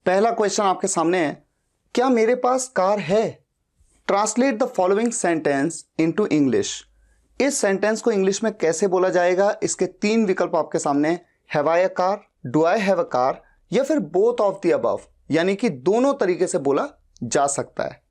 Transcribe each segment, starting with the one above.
पहला क्वेश्चन आपके सामने है, क्या मेरे पास कार है? Translate the following sentence into English. इस सेंटेंस को इंग्लिश में कैसे बोला जाएगा? इसके तीन विकल्प आपके सामने हैं। Have I a car, do I have a car, या फिर बोथ ऑफ द अबव, यानी कि दोनों तरीके से बोला जा सकता है।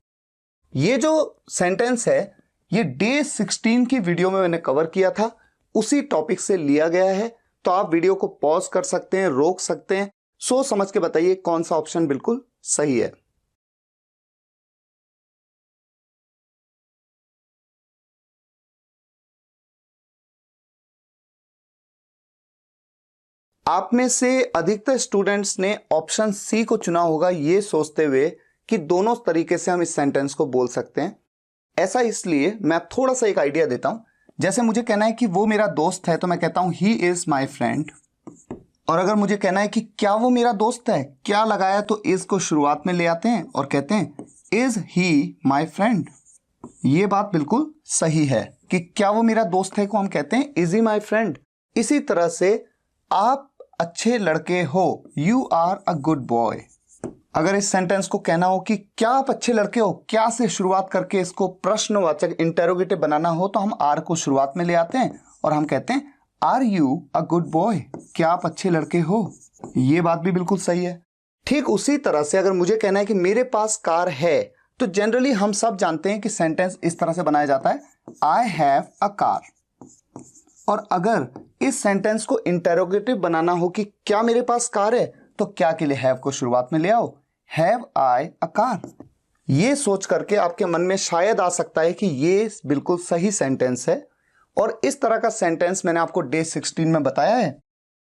ये जो सेंटेंस है ये डे 16 की वीडियो में मैंने कवर किया था, उसी टॉपिक से लिया गया है। तो आप वीडियो को पॉज कर सकते हैं, रोक सकते हैं, सोच समझ के बताइए कौन सा ऑप्शन बिल्कुल सही है। आप में से अधिकतर स्टूडेंट्स ने ऑप्शन सी को चुना होगा, ये सोचते हुए कि दोनों तरीके से हम इस सेंटेंस को बोल सकते हैं। ऐसा इसलिए, मैं थोड़ा सा एक आइडिया देता हूं। जैसे मुझे कहना है कि वो मेरा दोस्त है, तो मैं कहता हूं ही इज माई फ्रेंड। और अगर मुझे कहना है कि क्या वो मेरा दोस्त है, क्या लगाया तो इज को शुरुआत में ले आते हैं और कहते हैं इज ही माई फ्रेंड। ये बात बिल्कुल सही है कि क्या वो मेरा दोस्त है को हम कहते हैं इज ही माई फ्रेंड। इसी तरह से आप अच्छे लड़के हो, you are a good boy. अगर इस सेंटेंस को कहना हो कि क्या आप अच्छे लड़के हो, क्या से शुरुआत करके इसको प्रश्नवाचक इंटेरोगेटिव बनाना हो, तो हम आर को शुरुआत में ले आते हैं और हम कहते हैं are you a good boy, क्या आप अच्छे लड़के हो। ये बात भी बिल्कुल सही है। ठीक उसी तरह से अगर मुझे कहना है कि मेरे पास कार है, तो जनरली हम सब जानते हैं कि सेंटेंस इस तरह से बनाया जाता है, आई हैव अ कार। और अगर इस सेंटेंस को इंटेरोगेटिव बनाना हो कि क्या मेरे पास कार है, तो क्या के लिए हैव को शुरुआत में ले आओ, हैव आई अ कार। ये सोच करके आपके मन में शायद आ सकता है कि ये बिल्कुल सही सेंटेंस है, और इस तरह का सेंटेंस मैंने आपको डे 16 में बताया है।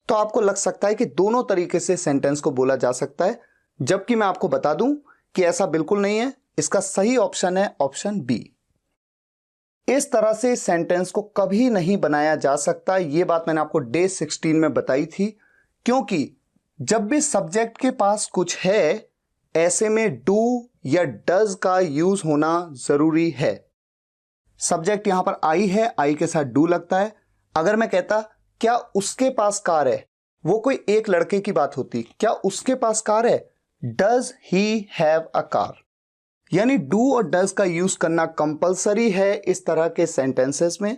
तो आपको लग सकता है कि दोनों तरीके से सेंटेंस को बोला जा सकता है, जबकि मैं आपको बता दूं कि ऐसा बिल्कुल नहीं है। इसका सही ऑप्शन है ऑप्शन बी। इस तरह से सेंटेंस को कभी नहीं बनाया जा सकता। यह बात मैंने आपको डे 16 में बताई थी, क्योंकि जब भी सब्जेक्ट के पास कुछ है, ऐसे में डू या डज का यूज होना जरूरी है। सब्जेक्ट यहां पर आई है, आई के साथ डू लगता है। अगर मैं कहता क्या उसके पास कार है, वो कोई एक लड़के की बात होती, क्या उसके पास कार है, does he have a car. यानी डू और डज का यूज करना कंपलसरी है इस तरह के सेंटेंसेस में,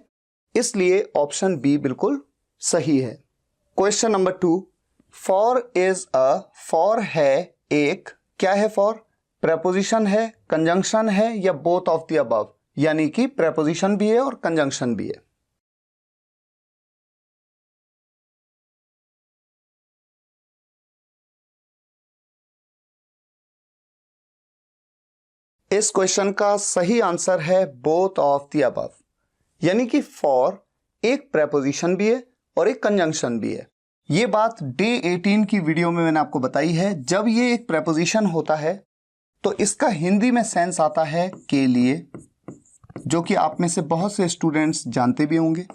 इसलिए ऑप्शन बी बिल्कुल सही है। Question number 2, for is a, for है एक, क्या है फॉर? प्रेपोजिशन है, कंजंक्शन है, या बोथ ऑफ द अबव, यानी कि प्रेपोजिशन भी है और कंजंक्शन भी है। इस क्वेश्चन का सही आंसर है बोथ ऑफ द अबव, यानी कि फॉर एक प्रेपोजिशन भी है और एक कंजंक्शन भी है। ये बात डे 18 की वीडियो में मैंने आपको बताई है। जब ये एक प्रेपोजिशन होता है तो इसका हिंदी में सेंस आता है के लिए, जो कि आप में से बहुत से स्टूडेंट्स जानते भी होंगे।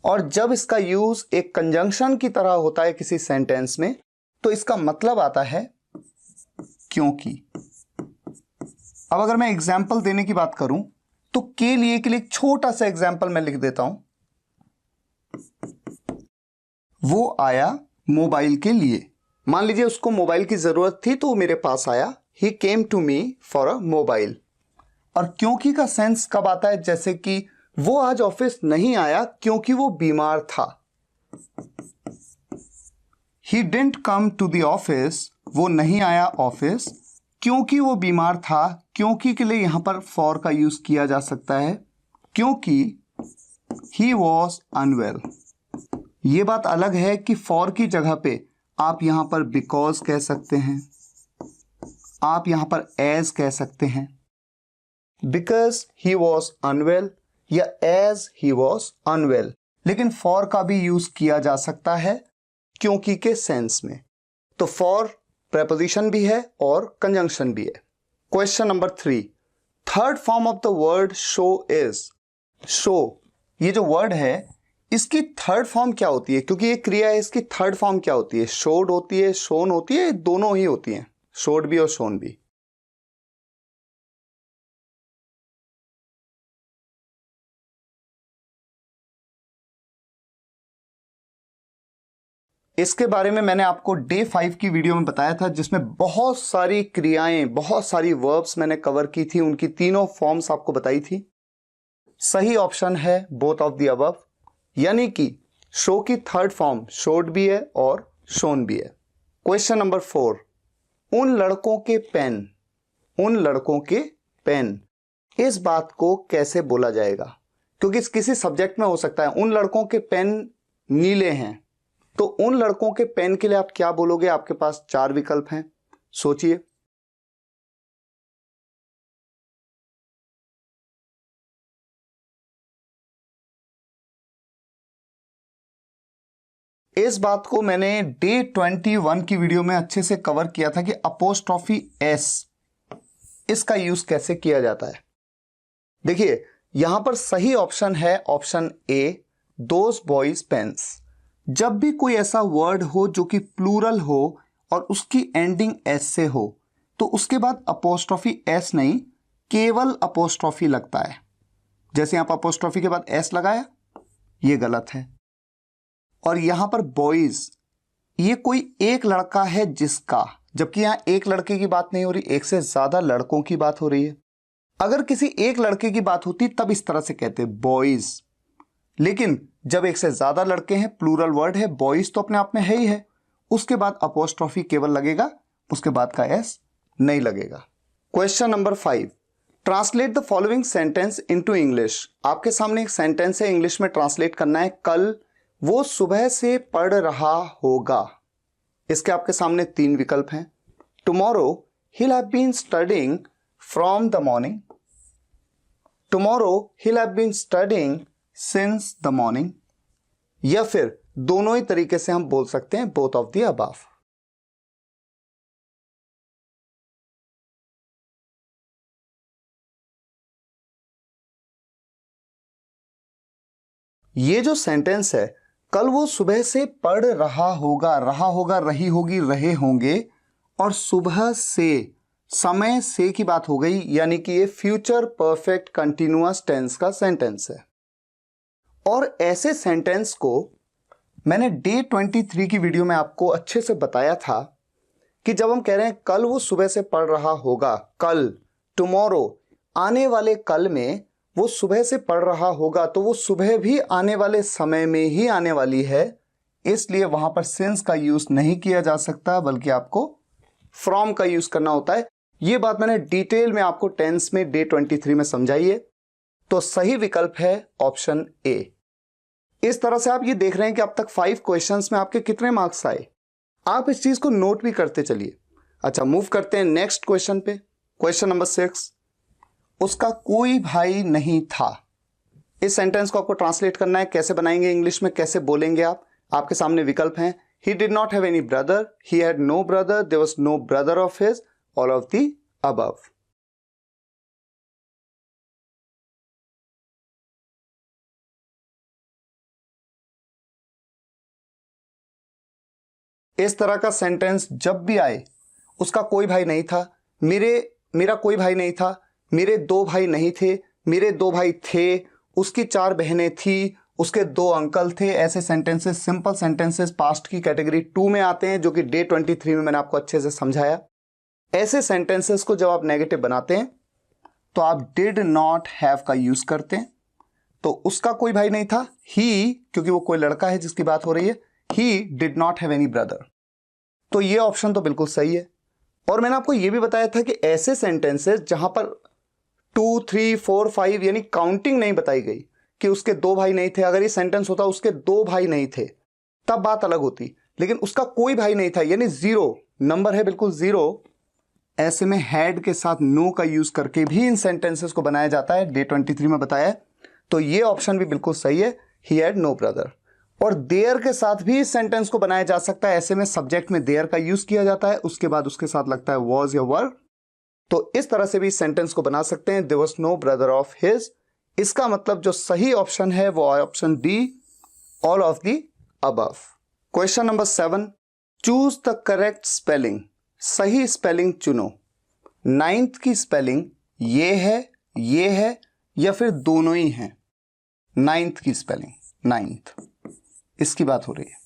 और जब इसका यूज एक कंजंक्शन की तरह होता है किसी सेंटेंस में, तो इसका मतलब आता है क्योंकि। अब अगर मैं एग्जाम्पल देने की बात करूं, तो के लिए के लिए एक छोटा सा एग्जाम्पल मैं लिख देता हूं। वो आया मोबाइल के लिए। मान लीजिए उसको मोबाइल की जरूरत थी, तो वो मेरे पास आया, he came to me for a mobile. और क्योंकि का सेंस कब आता है? जैसे कि वो आज ऑफिस नहीं आया क्योंकि वो बीमार था। He didn't come to the office, वो नहीं आया ऑफिस क्योंकि वो बीमार था। क्योंकि के लिए यहां पर फॉर का यूज किया जा सकता है, क्योंकि ही वॉज अनवेल। ये बात अलग है कि फॉर की जगह पे आप यहां पर बिकॉज कह सकते हैं, आप यहां पर एज कह सकते हैं, बिकॉज ही वॉज अनवेल या एज ही वॉज अनवेल। लेकिन फॉर का भी यूज किया जा सकता है क्योंकि के सेंस में। तो फॉर प्रेपोजिशन भी है और कंजंक्शन भी है। Question number 3, third form of the word show is. Show, ये जो वर्ड है इसकी थर्ड फॉर्म क्या होती है? क्योंकि ये क्रिया है, इसकी थर्ड फॉर्म क्या होती है? शोड होती है, शोन होती है, दोनों ही होती हैं, शोड भी और शोन भी। इसके बारे में मैंने आपको डे 5 की वीडियो में बताया था, जिसमें बहुत सारी क्रियाएं, बहुत सारी वर्ब्स मैंने कवर की थी, उनकी तीनों फॉर्म्स आपको बताई थी। सही ऑप्शन है बोथ ऑफ द अबव, यानी कि शो की थर्ड फॉर्म शोड भी है और शोन भी है। क्वेश्चन नंबर 4, उन लड़कों के पेन, उन लड़कों के पेन, इस बात को कैसे बोला जाएगा? क्योंकि किसी सब्जेक्ट में हो सकता है उन लड़कों के पेन नीले हैं, तो उन लड़कों के पेन के लिए आप क्या बोलोगे? आपके पास 4 विकल्प हैं, सोचिए। इस बात को मैंने डे 21 की वीडियो में अच्छे से कवर किया था कि अपोस्ट्रोफी एस, इसका यूज कैसे किया जाता है। देखिए यहां पर सही ऑप्शन है option A, those boys pens. जब भी कोई ऐसा वर्ड हो जो कि प्लूरल हो और उसकी एंडिंग एस से हो, तो उसके बाद अपोस्ट्रोफी एस नहीं, केवल अपोस्ट्रोफी लगता है। जैसे यहां पर अपोस्ट्रोफी के बाद एस लगाया, ये गलत है। और यहां पर बॉयज, ये कोई एक लड़का है जिसका, जबकि यहां एक लड़के की बात नहीं हो रही, एक से ज्यादा लड़कों की बात हो रही है। अगर किसी एक लड़के की बात होती तब इस तरह से कहते बॉयज, लेकिन जब एक से ज्यादा लड़के हैं, प्लूरल वर्ड है, बॉयज तो अपने आप में है ही है, उसके बाद अपोस्ट्रोफी केवल लगेगा, उसके बाद का एस नहीं लगेगा। Question number 5, translate the following sentence into English. आपके सामने एक सेंटेंस है, इंग्लिश में ट्रांसलेट करना है। कल वो सुबह से पढ़ रहा होगा, इसके आपके सामने 3 विकल्प हैं। Tomorrow he'll have been studying from the morning, tomorrow he'll have been studying since the morning, या फिर दोनों ही तरीके से हम बोल सकते हैं both of the above। ये जो सेंटेंस है, कल वो सुबह से पढ़ रहा होगा, रहा होगा, रही होगी, रहे होंगे, और सुबह से, समय से की बात हो गई, यानी कि ये फ्यूचर परफेक्ट कंटिन्यूअस टेंस का सेंटेंस है। और ऐसे सेंटेंस को मैंने डे 23 की वीडियो में आपको अच्छे से बताया था कि जब हम कह रहे हैं कल वो सुबह से पढ़ रहा होगा, कल, टुमारो, आने वाले कल में वो सुबह से पढ़ रहा होगा, तो वो सुबह भी आने वाले समय में ही आने वाली है, इसलिए वहां पर सिंस का यूज नहीं किया जा सकता, बल्कि आपको फ्रॉम का यूज करना होता है। ये बात मैंने डिटेल में आपको टेंस में डे 23 में समझाई है। तो सही विकल्प है ऑप्शन ए। इस तरह से आप ये देख रहे हैं कि अब तक 5 क्वेश्चंस में आपके कितने मार्क्स आए। आप इस चीज को नोट भी करते चलिए। अच्छा, मूव करते हैं नेक्स्ट क्वेश्चन पे। क्वेश्चन नंबर 6, उसका कोई भाई नहीं था। इस सेंटेंस को आपको ट्रांसलेट करना है। कैसे बनाएंगे इंग्लिश में, कैसे बोलेंगे आप? आपके सामने विकल्प हैं। He did not have any brother, he had no brother, there was no brother of his, all of the above। इस तरह का सेंटेंस जब भी आए, उसका कोई भाई नहीं था, मेरा कोई भाई नहीं था, मेरे 2 भाई नहीं थे, मेरे 2 भाई थे, उसकी 4 बहनें थी, उसके 2 अंकल थे, ऐसे सेंटेंसेस, सिंपल सेंटेंसेस पास्ट की कैटेगरी 2 में आते हैं, जो कि डे 23 में मैंने आपको अच्छे से समझाया। ऐसे सेंटेंसेस को जब आप नेगेटिव बनाते हैं तो आप डिड नॉट हैव का यूज करते हैं। तो उसका कोई भाई नहीं था, ही, क्योंकि वो कोई लड़का है जिसकी बात हो रही है, he did not have any brother. तो ये ऑप्शन तो बिल्कुल सही है। और मैंने आपको ये भी बताया था कि ऐसे सेंटेंसेस जहां पर 2, 3, 4, 5 यानी काउंटिंग नहीं बताई गई कि उसके 2 भाई नहीं थे, अगर ये सेंटेंस होता उसके 2 भाई नहीं थे तब बात अलग होती, लेकिन उसका कोई भाई नहीं था यानी 0 नंबर है, बिल्कुल 0। ऐसे में हैड के साथ नो का यूज करके भी इन सेंटेंसेस को बनाया जाता है, डे 23 में बताया। तो ये ऑप्शन भी बिल्कुल सही है, ही हैड नो ब्रदर। और देयर के साथ भी इस सेंटेंस को बनाया जा सकता है। ऐसे में सब्जेक्ट में देयर का यूज किया जाता है, उसके बाद उसके साथ लगता है वॉज या वर। तो इस तरह से भी सेंटेंस को बना सकते हैं, there was no brother of his. इसका मतलब जो सही ऑप्शन है वो option D, all of the above. Question number 7, choose the correct spelling. सही स्पेलिंग चुनो। 9th की स्पेलिंग ये है या फिर दोनों ही हैं? 9th की स्पेलिंग, 9th, इसकी बात हो रही है।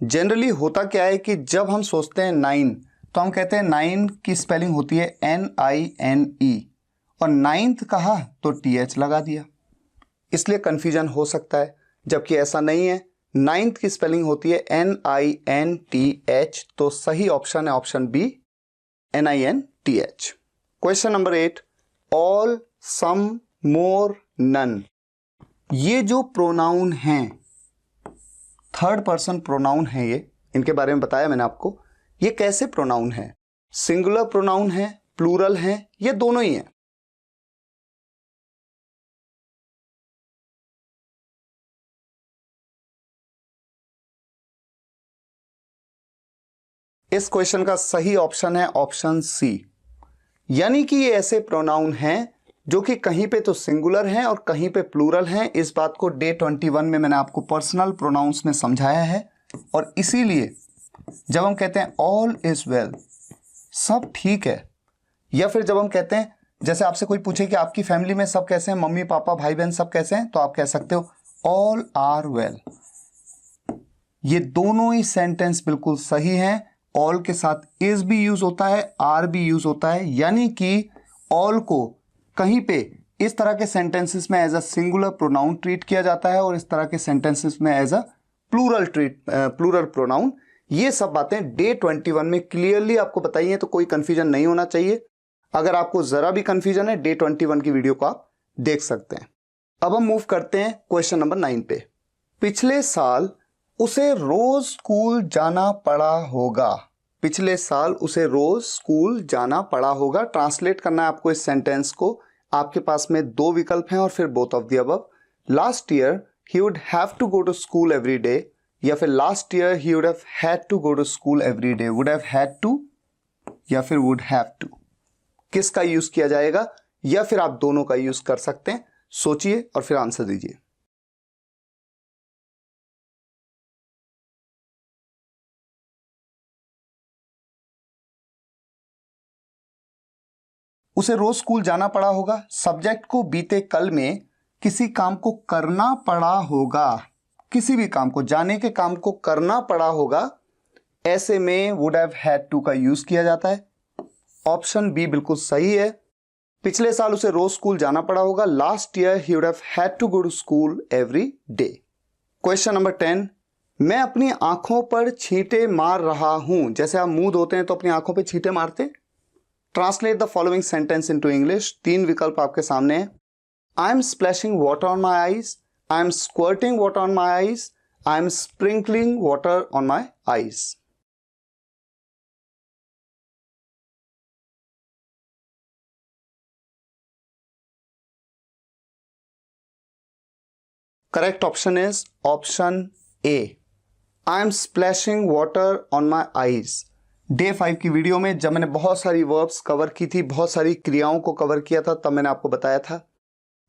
जनरली होता क्या है कि जब हम सोचते हैं 9 तो हम कहते हैं 9 की स्पेलिंग होती है NINE और 9th कहा तो TH लगा दिया, इसलिए कंफ्यूजन हो सकता है, जबकि ऐसा नहीं है। 9th की स्पेलिंग होती है NINTH, तो सही ऑप्शन है option B NINTH। Question number 8, all, some, more, none, ये जो प्रोनाउन हैं, थर्ड पर्सन प्रोनाउन है, ये इनके बारे में बताया मैंने आपको। ये कैसे प्रोनाउन है? सिंगुलर प्रोनाउन है, प्लूरल है, ये दोनों ही हैं। इस क्वेश्चन का सही ऑप्शन है ऑप्शन सी, यानी कि ये ऐसे प्रोनाउन हैं जो कि कहीं पे तो सिंगुलर हैं और कहीं पे प्लूरल हैं। इस बात को डे 21 में मैंने आपको पर्सनल प्रोनाउंस में समझाया है, और इसीलिए जब हम कहते हैं ऑल इज वेल, सब ठीक है, या फिर जब हम कहते हैं, जैसे आपसे कोई पूछे कि आपकी फैमिली में सब कैसे हैं, मम्मी पापा भाई बहन सब कैसे हैं, तो आप कह सकते हो ऑल आर वेल। ये दोनों ही सेंटेंस बिल्कुल सही हैं। ऑल के साथ इज भी यूज होता है, आर भी यूज होता है, यानी कि ऑल को कहीं पे इस तरह के सेंटेंसेस में as a singular pronoun treat किया जाता है और इस तरह के सेंटेंसेस में एज अ प्लूरल प्रोनाउन। ये सब बातें डे 21 में क्लियरली आपको बताई हैं, तो कोई कंफ्यूजन नहीं होना चाहिए। अगर आपको जरा भी कंफ्यूजन है, डे 21 की वीडियो को आप देख सकते हैं। अब हम मूव करते हैं क्वेश्चन नंबर 9 पे। पिछले साल उसे रोज स्कूल जाना पड़ा होगा। पिछले साल उसे रोज स्कूल जाना पड़ा होगा। ट्रांसलेट करना है आपको इस सेंटेंस को। आपके पास में दो विकल्प हैं और फिर both of the above. Last year he would have to go to school every day, या फिर last year he would have had to go to school every day. Would have had to या फिर would have to, किसका use किया जाएगा? या फिर आप दोनों का यूज कर सकते हैं। सोचिए और फिर आंसर दीजिए। उसे रोज स्कूल जाना पड़ा होगा। सब्जेक्ट को बीते कल में किसी काम को करना पड़ा होगा, किसी भी काम को, जाने के काम को करना पड़ा होगा, ऐसे में वुड हैव हैड टू का यूज किया जाता है। ऑप्शन बी बिल्कुल सही है। पिछले साल उसे रोज स्कूल जाना पड़ा होगा। Last year he would have had to go to school every day. Question number 10, मैं अपनी आंखों पर छींटे मार रहा हूं। जैसे आप मुंह धोते हैं तो अपनी आंखों पर छींटे मारते हैं। Translate the following sentence into English. तीन विकल्प आपके सामने हैं। I am splashing water on my eyes, I am squirting water on my eyes, I am sprinkling water on my eyes. Correct option is option A, I am splashing water on my eyes. Day 5 की video में जब मैंने बहुत सारी verbs cover की थी, बहुत सारी क्रियाओं को कवर किया था, तब मैंने आपको बताया था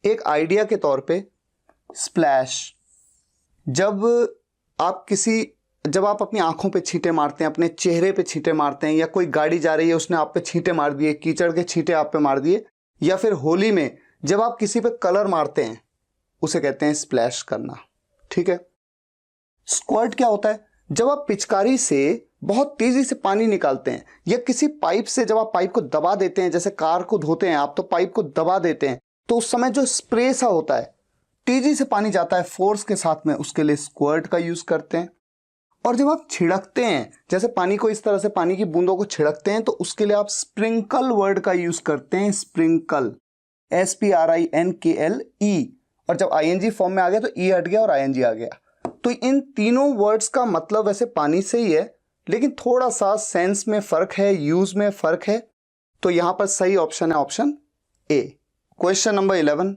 एक आइडिया के तौर पे, स्प्लैश, जब आप अपनी आंखों पे छींटे मारते हैं, अपने चेहरे पे छींटे मारते हैं, या कोई गाड़ी जा रही है उसने आप पे छींटे मार दिए, कीचड़ के छींटे आप पे मार दिए, या फिर होली में जब आप किसी पे कलर मारते हैं, उसे कहते हैं स्प्लैश करना। ठीक है। स्क्वर्ट क्या होता है? जब आप पिचकारी से बहुत तेजी से पानी निकालते हैं, या किसी पाइप से जब आप पाइप को दबा देते हैं, जैसे कार को धोते हैं आप तो पाइप को दबा देते हैं, तो उस समय जो स्प्रे सा होता है, तेजी से पानी जाता है फोर्स के साथ में, उसके लिए स्क्वर्ट का यूज करते हैं। और जब आप छिड़कते हैं, जैसे पानी को इस तरह से, पानी की बूंदों को छिड़कते हैं, तो उसके लिए आप स्प्रिंकल वर्ड का यूज करते हैं। स्प्रिंकल, SPRINKLE, और जब ING फॉर्म में आ गया तो E हट गया और ING आ गया। तो इन तीनों वर्ड्स का मतलब वैसे पानी से ही है, लेकिन थोड़ा सा सेंस में फर्क है, यूज में फर्क है। तो यहां पर सही ऑप्शन है ऑप्शन ए। क्वेश्चन नंबर 11,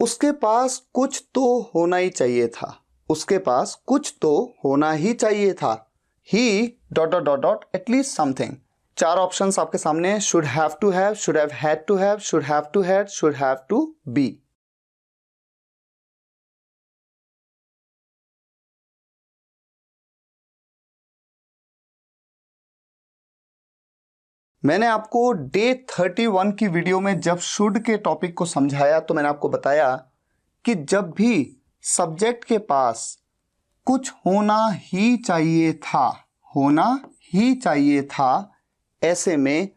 उसके पास कुछ तो होना ही चाहिए था। उसके पास कुछ तो होना ही चाहिए था। He ... at least something. चार ऑप्शंस आपके सामने हैं। Should have to have, should have had to have, should have to had, should have to be. मैंने आपको डे 31 की वीडियो में जब शुड के टॉपिक को समझाया, तो मैंने आपको बताया कि जब भी सब्जेक्ट के पास कुछ होना ही चाहिए था, होना ही चाहिए था, ऐसे में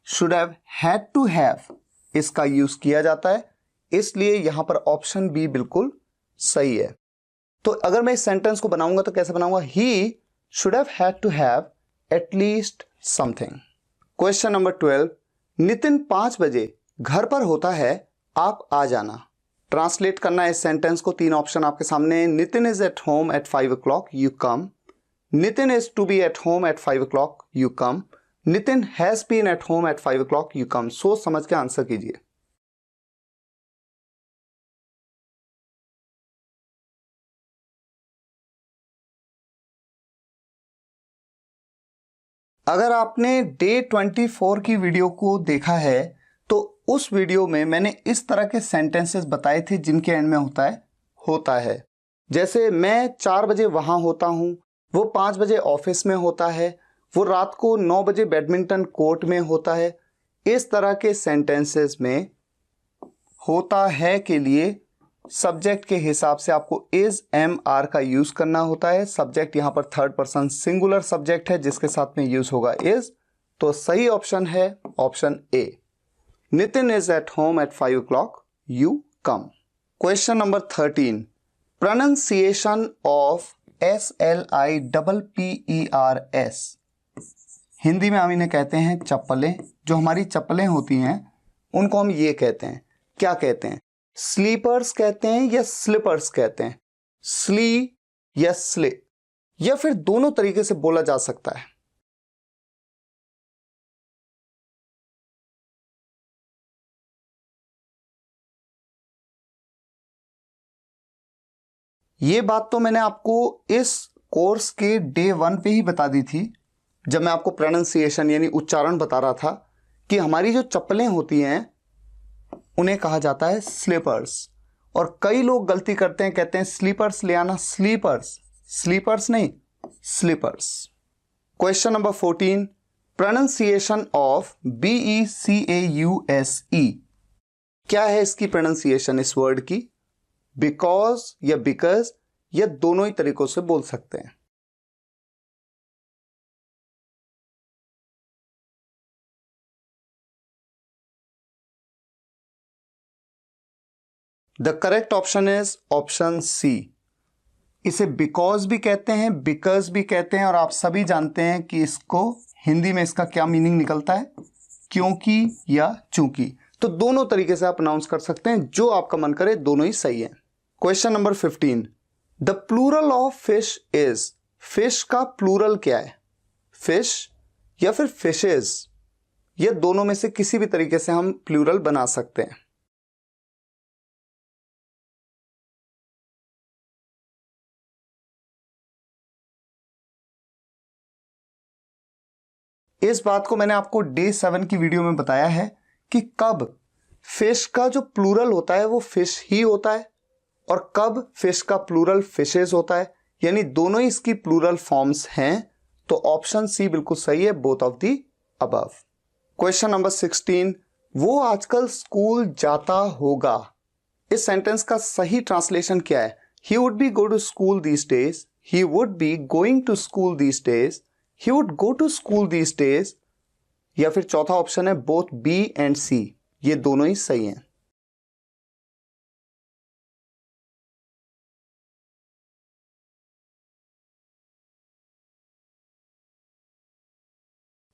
should have, had to have इसका यूज किया जाता है, इसलिए यहां पर ऑप्शन बी बिल्कुल सही है। तो अगर मैं इस सेंटेंस को बनाऊंगा तो कैसे बनाऊंगा? He should have had to have at least something. Question number 12, Nitin 5 बजे घर पर होता है, आप आ जाना। ट्रांसलेट करना है इस सेंटेंस को। 3 ऑप्शन आपके सामने हैं। Nitin is at home at 5 o'clock, you come. Nitin is to be at home at 5 o'clock, you come. Nitin has been at home at 5 o'clock, you come. सोच समझ के आंसर कीजिए। अगर आपने डे 24 की वीडियो को देखा है तो उस वीडियो में मैंने इस तरह के सेंटेंसेस बताए थे जिनके एंड में होता है। जैसे मैं 4 बजे वहां होता हूं, वो 5 बजे ऑफिस में होता है, वो रात को 9 बजे बैडमिंटन कोर्ट में होता है। इस तरह के सेंटेंसेस में होता है के लिए सब्जेक्ट के हिसाब से आपको इज, एम, आर का यूज करना होता है। सब्जेक्ट यहां पर थर्ड पर्सन सिंगुलर सब्जेक्ट है जिसके साथ में यूज होगा इज। तो सही ऑप्शन है option A, Nitin is at home at 5 o'clock, you come. Question number 13, pronunciation of SLIPPERS। Hindi में हम इन्हें कहते हैं चप्पलें। जो हमारी चप्पलें होती हैं उनको हम ये कहते हैं, क्या कहते हैं? स्लीपर्स कहते हैं या स्लिपर्स कहते हैं? स्ली या स्लिप, या फिर दोनों तरीके से बोला जा सकता है। ये बात तो मैंने आपको इस कोर्स के डे 1 पे ही बता दी थी, जब मैं आपको प्रोनाउंसिएशन यानी उच्चारण बता रहा था कि हमारी जो चप्पलें होती हैं उन्हें कहा जाता है स्लीपर्स। और कई लोग गलती करते हैं, कहते हैं स्लीपर्स ले आना, स्लीपर्स, स्लीपर्स नहीं, slippers. Question number 14, pronunciation of BECAUSE। क्या है इसकी प्रोनाउंसिएशन इस वर्ड की? बिकॉज या बिकॉज, या दोनों ही तरीकों से बोल सकते हैं। The correct option is option C. इसे बिकॉज भी कहते हैं, बिकॉज भी कहते हैं, और आप सभी जानते हैं कि इसको हिंदी में इसका क्या मीनिंग निकलता है, क्योंकि या चूंकि। तो दोनों तरीके से आप अनाउंस कर सकते हैं, जो आपका मन करे, दोनों ही सही है। Question number 15, the plural of fish is. Fish का प्लूरल क्या है? फिश या फिर फिशेज, ये दोनों में से किसी भी तरीके से हम प्लूरल बना सकते हैं। इस बात को मैंने आपको डे 7 की वीडियो में बताया है कि कब फिश का जो प्लूरल होता है वो फिश ही होता है, और कब फिश का प्लूरल फिशेज होता है, यानी दोनों ही इसकी प्लूरल फॉर्म्स हैं। तो ऑप्शन सी बिल्कुल सही है, both of the above. Question number 16, वो आजकल स्कूल जाता होगा। इस सेंटेंस का सही ट्रांसलेशन क्या है? He would be go to school these days, he would be going to school these days, he would go to school these days, या फिर चौथा ऑप्शन है बोथ बी एंड सी। ये दोनों ही सही हैं।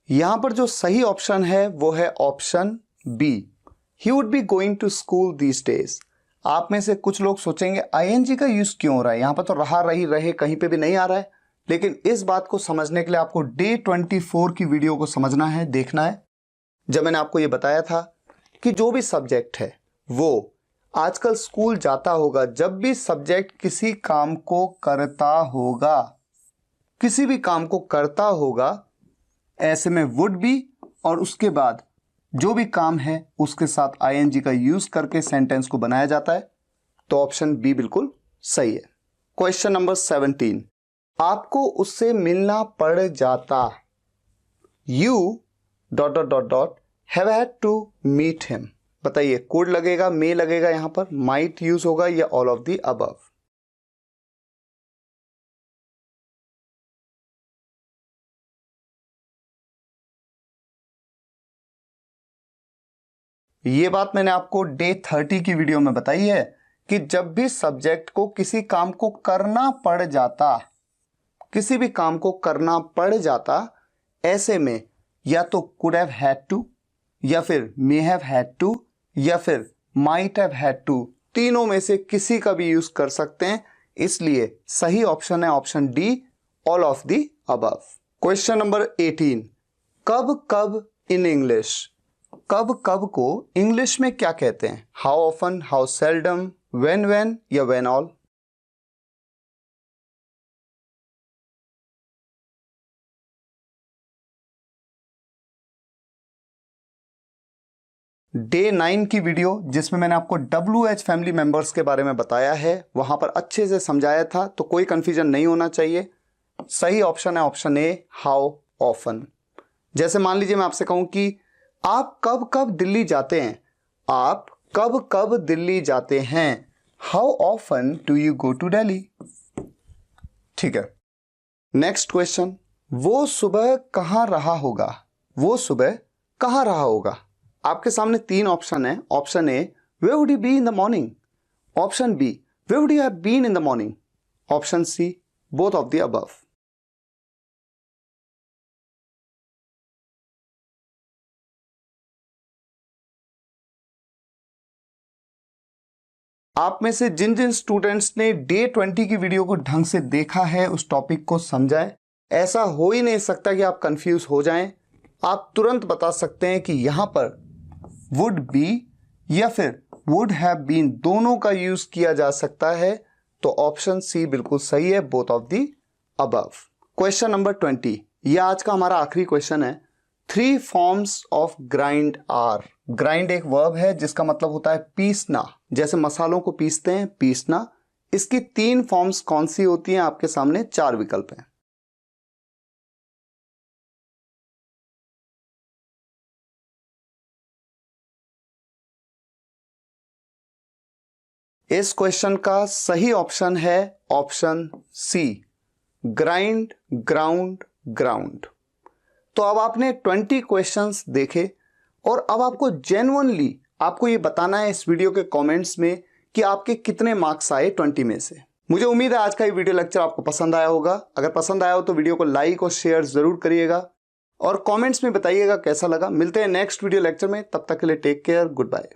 यहां पर जो सही ऑप्शन है वो है option B, he would be going to school these days. आप में से कुछ लोग सोचेंगे आईएनजी का यूज क्यों हो रहा है, यहां पर तो रहा, रही, रहे कहीं पे भी नहीं आ रहा है। लेकिन इस बात को समझने के लिए आपको डे 24 की वीडियो को समझना है, देखना है। जब मैंने आपको ये बताया था कि जो भी सब्जेक्ट है वो आजकल स्कूल जाता होगा, जब भी सब्जेक्ट किसी काम को करता होगा, किसी भी काम को करता होगा, ऐसे में वुड बी और उसके बाद जो भी काम है उसके साथ आईएनजी का यूज करके सेंटेंस को बनाया जाता है। तो ऑप्शन बी बिल्कुल सही है। क्वेश्चन नंबर 17, आपको उससे मिलना पड़ जाता। You dot dot dot dot have had to meet him. बताइए, कुड लगेगा, मे लगेगा, यहां पर माइट यूज होगा, या ऑल ऑफ द अबव? ये बात मैंने आपको डे 30 की वीडियो में बताई है कि जब भी सब्जेक्ट को किसी काम को करना पड़ जाता, किसी भी काम को करना पड़ जाता, ऐसे में या तो कुड हैव हैड टू, या फिर मे हैव हैड टू, या फिर माइट हैव हैड टू, तीनों में से किसी का भी यूज कर सकते हैं। इसलिए सही ऑप्शन है option D, all of the above. Question number 18, कब कब इन इंग्लिश। कब कब को इंग्लिश में क्या कहते हैं? How often, how seldom, when या व्हेन ऑल। डे 9 की वीडियो जिसमें मैंने आपको WH फैमिली मेंबर्स के बारे में बताया है, वहां पर अच्छे से समझाया था, तो कोई कंफ्यूजन नहीं होना चाहिए। सही ऑप्शन है ऑप्शन ए, हाउ ऑफन। जैसे मान लीजिए मैं आपसे कहूं कि आप कब कब दिल्ली जाते हैं, आप कब कब दिल्ली जाते हैं, how often do you go to Delhi. ठीक है, नेक्स्ट क्वेश्चन, वो सुबह कहां रहा होगा। वो सुबह कहां रहा होगा। आपके सामने 3 ऑप्शन है। Option A, where would you be in the morning. Option B, where would you have been in the morning. Option C, both of the above. आप में से जिन जिन स्टूडेंट्स ने डे 20 की वीडियो को ढंग से देखा है, उस टॉपिक को समझा है, ऐसा हो ही नहीं सकता कि आप कंफ्यूज हो जाएं। आप तुरंत बता सकते हैं कि यहां पर वुड बी या फिर वुड हैव बीन दोनों का यूज किया जा सकता है। तो ऑप्शन सी बिल्कुल सही है, both of the above. Question number 20, यह आज का हमारा आखिरी क्वेश्चन है। 3 forms of grind are. Grind एक वर्ब है जिसका मतलब होता है पीसना, जैसे मसालों को पीसते हैं, पीसना। इसकी 3 फॉर्म्स कौन सी होती हैं? आपके सामने 4 विकल्प हैं। इस क्वेश्चन का सही ऑप्शन है option C, grind, ground, ground. तो अब आपने 20 क्वेश्चंस देखे और अब आपको जेन्युइनली आपको ये बताना है इस वीडियो के कमेंट्स में कि आपके कितने मार्क्स आए 20 में से। मुझे उम्मीद है आज का ये वीडियो लेक्चर आपको पसंद आया होगा। अगर पसंद आया हो तो वीडियो को लाइक और शेयर जरूर करिएगा और कमेंट्स में बताइएगा कैसा लगा। मिलते हैं नेक्स्ट वीडियो लेक्चर में, तब तक के लिए टेक केयर, गुड बाय।